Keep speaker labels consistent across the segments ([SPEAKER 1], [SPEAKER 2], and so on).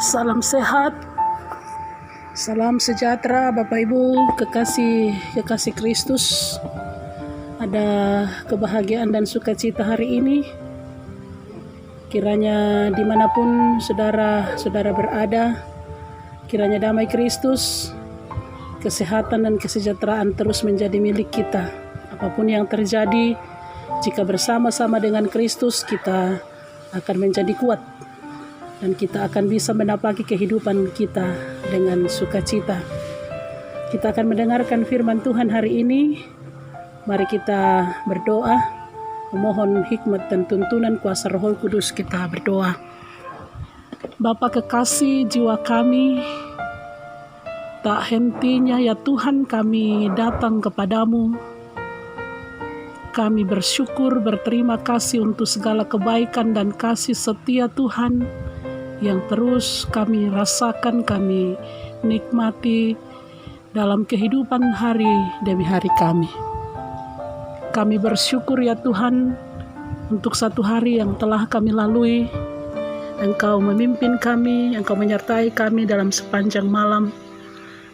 [SPEAKER 1] Salam sehat, salam sejahtera Bapak Ibu kekasih Kristus. Ada kebahagiaan dan sukacita hari ini. Kiranya dimanapun saudara berada, kiranya damai Kristus, kesehatan dan kesejahteraan terus menjadi milik kita. Apapun yang terjadi, jika bersama-sama dengan Kristus, kita akan menjadi kuat. Dan kita akan bisa menapaki kehidupan kita dengan sukacita. Kita akan mendengarkan firman Tuhan hari ini. Mari kita berdoa, memohon hikmat dan tuntunan kuasa Roh Kudus. Kita berdoa. Bapa kekasih jiwa kami, tak hentinya ya Tuhan kami datang kepadamu. Kami bersyukur, berterima kasih untuk segala kebaikan dan kasih setia Tuhan yang terus kami rasakan, kami nikmati dalam kehidupan hari demi hari kami. Kami bersyukur ya Tuhan untuk satu hari yang telah kami lalui. Engkau memimpin kami, Engkau menyertai kami dalam sepanjang malam,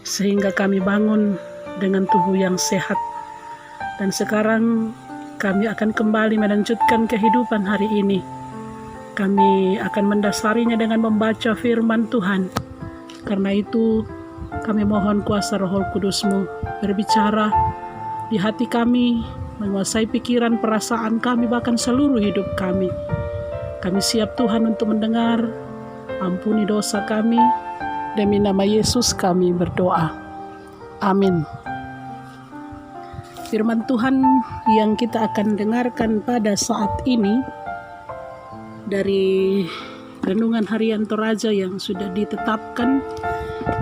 [SPEAKER 1] sehingga kami bangun dengan tubuh yang sehat. Dan sekarang kami akan kembali melanjutkan kehidupan hari ini. Kami akan mendasarinya dengan membaca firman Tuhan. Karena itu kami mohon kuasa Roh Kudus-Mu berbicara di hati kami, menguasai pikiran, perasaan kami, bahkan seluruh hidup kami. Kami siap Tuhan untuk mendengar. Ampuni dosa kami. Demi nama Yesus kami berdoa. Amin. Firman Tuhan yang kita akan dengarkan pada saat ini dari renungan harian Toraja yang sudah ditetapkan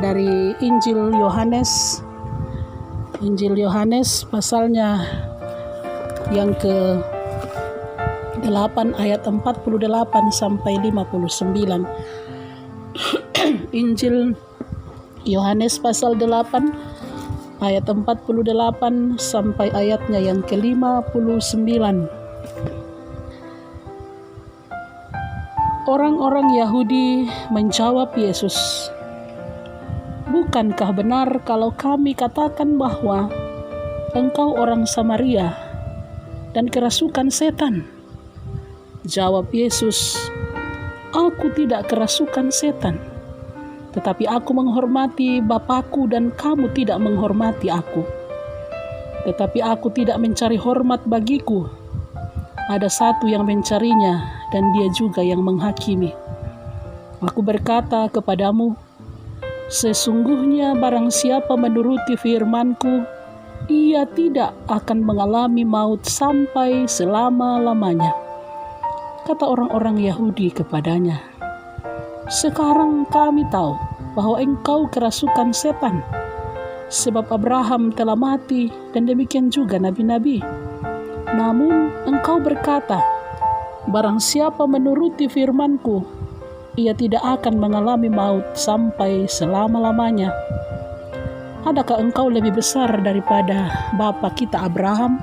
[SPEAKER 1] dari Injil Yohanes pasalnya yang ke-8 ayat 48 sampai 59. Injil Yohanes pasal 8 ayat 48 sampai ayatnya yang ke-59. Orang-orang Yahudi menjawab Yesus, "Bukankah benar kalau kami katakan bahwa engkau orang Samaria dan kerasukan setan?" Jawab Yesus, "Aku tidak kerasukan setan, tetapi aku menghormati Bapa-Ku dan kamu tidak menghormati aku. Tetapi aku tidak mencari hormat bagiku. Ada satu yang mencarinya, dan dia juga yang menghakimi. Aku berkata kepadamu, sesungguhnya barang siapa menuruti firman-Ku, ia tidak akan mengalami maut sampai selama-lamanya." Kata orang-orang Yahudi kepadanya, "Sekarang kami tahu bahwa engkau kerasukan setan, sebab Abraham telah mati dan demikian juga nabi-nabi. Namun engkau berkata, barang siapa menuruti firman-Ku, ia tidak akan mengalami maut sampai selama-lamanya. Adakah engkau lebih besar daripada bapa kita Abraham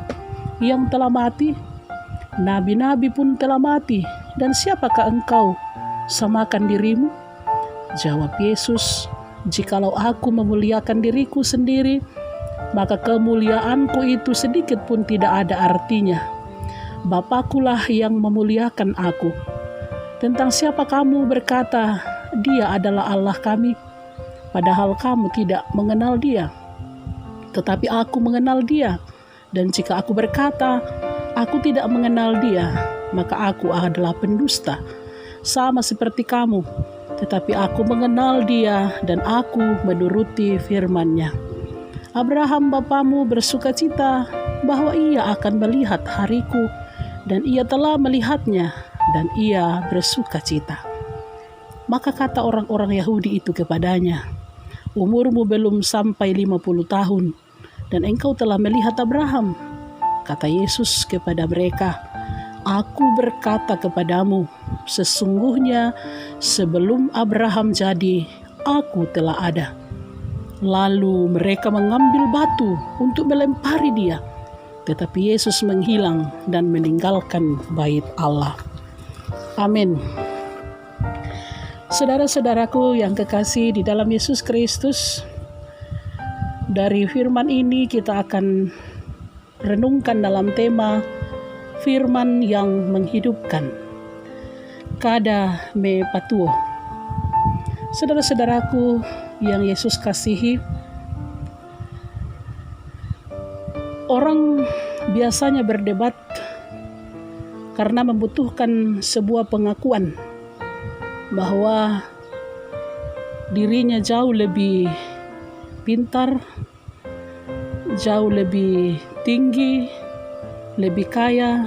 [SPEAKER 1] yang telah mati? Nabi-nabi pun telah mati, dan siapakah engkau samakan dirimu?" Jawab Yesus, "Jikalau aku memuliakan diriku sendiri, maka kemuliaanku itu sedikit pun tidak ada artinya. Bapa-Kulah yang memuliakan aku. Tentang siapa kamu berkata, Dia adalah Allah kami, padahal kamu tidak mengenal Dia. Tetapi aku mengenal Dia, dan jika aku berkata, aku tidak mengenal Dia, maka aku adalah pendusta, sama seperti kamu. Tetapi aku mengenal Dia, dan aku menuruti firman-Nya. Abraham bapamu bersukacita bahwa ia akan melihat hariku, dan ia telah melihatnya, dan ia bersukacita." Maka kata orang-orang Yahudi itu kepadanya, "Umurmu belum sampai 50 tahun, dan engkau telah melihat Abraham." Kata Yesus kepada mereka, "Aku berkata kepadamu, sesungguhnya sebelum Abraham jadi, aku telah ada." Lalu mereka mengambil batu untuk melempari Dia. Tetapi Yesus menghilang dan meninggalkan bait Allah. Amin. Saudara-saudaraku yang kekasih di dalam Yesus Kristus, dari firman ini kita akan renungkan dalam tema firman yang menghidupkan. Kada me patuo. Saudara-saudaraku yang Yesus kasihi, orang biasanya berdebat karena membutuhkan sebuah pengakuan bahwa dirinya jauh lebih pintar, jauh lebih tinggi, lebih kaya,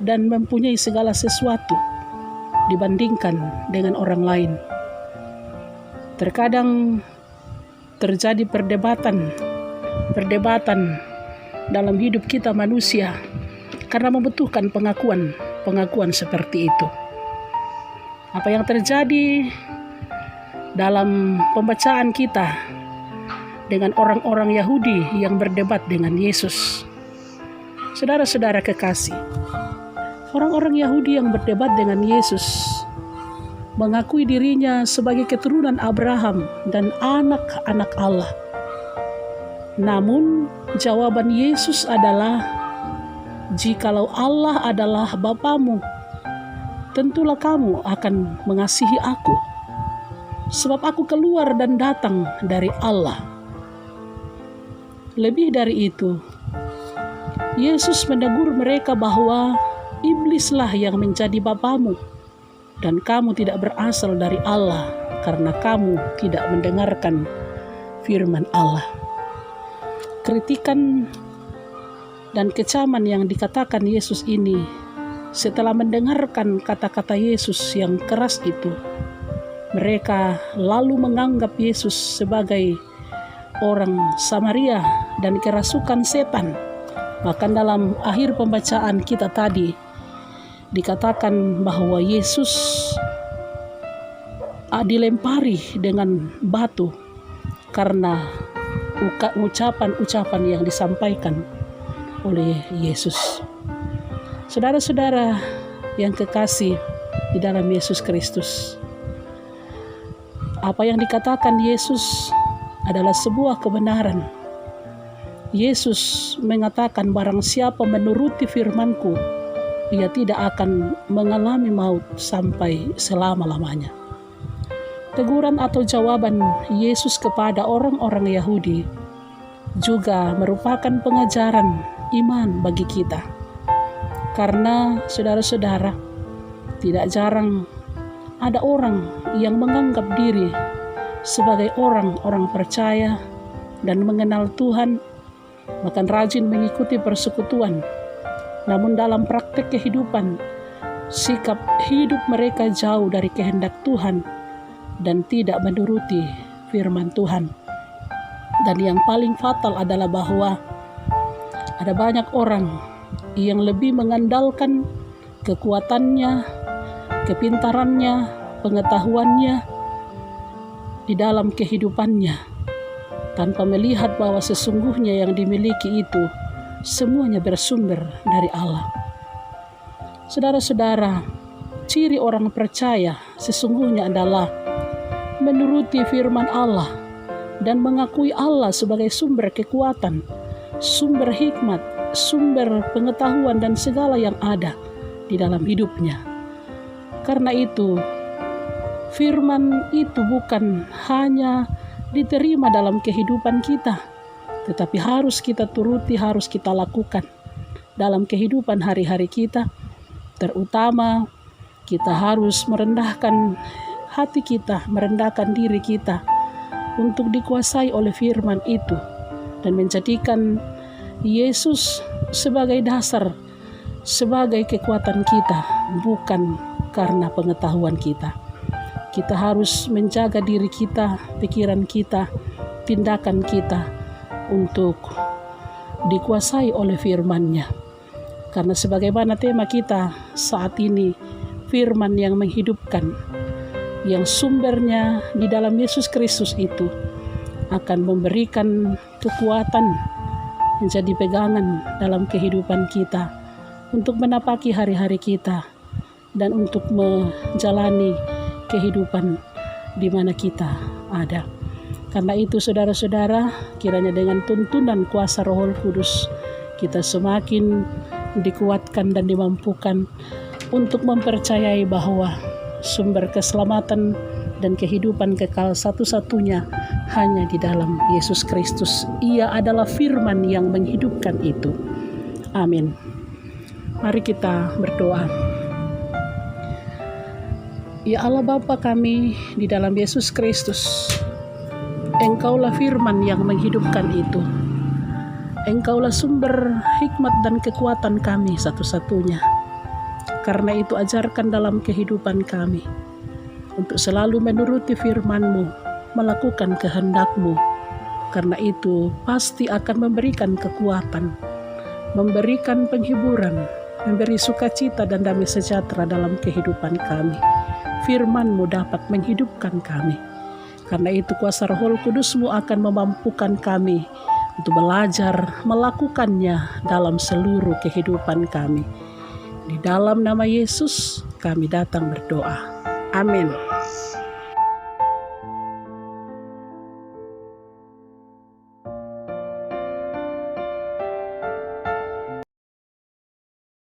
[SPEAKER 1] dan mempunyai segala sesuatu dibandingkan dengan orang lain. Terkadang terjadi perdebatan dalam hidup kita manusia karena membutuhkan pengakuan seperti itu. Apa yang terjadi dalam pembacaan kita dengan orang-orang Yahudi yang berdebat dengan Yesus. Saudara-saudara kekasih, orang-orang Yahudi yang berdebat dengan Yesus mengakui dirinya sebagai keturunan Abraham dan anak-anak Allah. Namun jawaban Yesus adalah, "Jikalau Allah adalah Bapamu, tentulah kamu akan mengasihi aku, sebab aku keluar dan datang dari Allah." Lebih dari itu, Yesus menegur mereka bahwa iblislah yang menjadi bapamu, dan kamu tidak berasal dari Allah karena kamu tidak mendengarkan firman Allah. Kritikan dan kecaman yang dikatakan Yesus ini, setelah mendengarkan kata-kata Yesus yang keras itu, mereka lalu menganggap Yesus sebagai orang Samaria dan kerasukan setan. Bahkan dalam akhir pembacaan kita tadi dikatakan bahwa Yesus dilempari dengan batu karena ucapan-ucapan yang disampaikan oleh Yesus. Saudara-saudara yang kekasih di dalam Yesus Kristus, apa yang dikatakan Yesus adalah sebuah kebenaran. Yesus mengatakan, "Barang siapa menuruti firman-Ku, ia tidak akan mengalami maut sampai selama-lamanya." Teguran atau jawaban Yesus kepada orang-orang Yahudi juga merupakan pengajaran iman bagi kita. Karena saudara-saudara, tidak jarang ada orang yang menganggap diri sebagai orang-orang percaya dan mengenal Tuhan, bahkan rajin mengikuti persekutuan. Namun dalam praktek kehidupan, sikap hidup mereka jauh dari kehendak Tuhan dan tidak menuruti firman Tuhan. Dan yang paling fatal adalah bahwa ada banyak orang yang lebih mengandalkan kekuatannya, kepintarannya, pengetahuannya di dalam kehidupannya, tanpa melihat bahwa sesungguhnya yang dimiliki itu semuanya bersumber dari Allah. Saudara-saudara, ciri orang percaya sesungguhnya adalah menuruti firman Allah dan mengakui Allah sebagai sumber kekuatan, sumber hikmat, sumber pengetahuan dan segala yang ada di dalam hidupnya. Karena itu, firman itu bukan hanya diterima dalam kehidupan kita, tetapi harus kita turuti, harus kita lakukan dalam kehidupan hari-hari kita. Terutama kita harus merendahkan hati kita, merendahkan diri kita untuk dikuasai oleh firman itu dan menjadikan Yesus sebagai dasar, sebagai kekuatan kita, bukan karena pengetahuan kita. Kita harus menjaga diri kita, pikiran kita, tindakan kita untuk dikuasai oleh firman-Nya. Karena sebagaimana tema kita saat ini, firman yang menghidupkan, yang sumbernya di dalam Yesus Kristus itu akan memberikan kekuatan menjadi pegangan dalam kehidupan kita untuk menapaki hari-hari kita dan untuk menjalani kehidupan di mana kita ada. Karena itu saudara-saudara, kiranya dengan tuntunan kuasa Roh Kudus, kita semakin dikuatkan dan dimampukan untuk mempercayai bahwa sumber keselamatan dan kehidupan kekal satu-satunya hanya di dalam Yesus Kristus. Ia adalah firman yang menghidupkan itu. Amin. Mari kita berdoa. Ya Allah Bapa kami di dalam Yesus Kristus, Engkaulah firman yang menghidupkan itu. Engkaulah sumber hikmat dan kekuatan kami satu-satunya. Karena itu ajarkan dalam kehidupan kami untuk selalu menuruti firman-Mu, melakukan kehendak-Mu. Karena itu pasti akan memberikan kekuatan, memberikan penghiburan, memberi sukacita dan damai sejahtera dalam kehidupan kami. Firman-Mu dapat menghidupkan kami. Karena itu kuasa Roh Kudus-Mu akan memampukan kami untuk belajar melakukannya dalam seluruh kehidupan kami. Di dalam nama Yesus kami datang berdoa. Amin.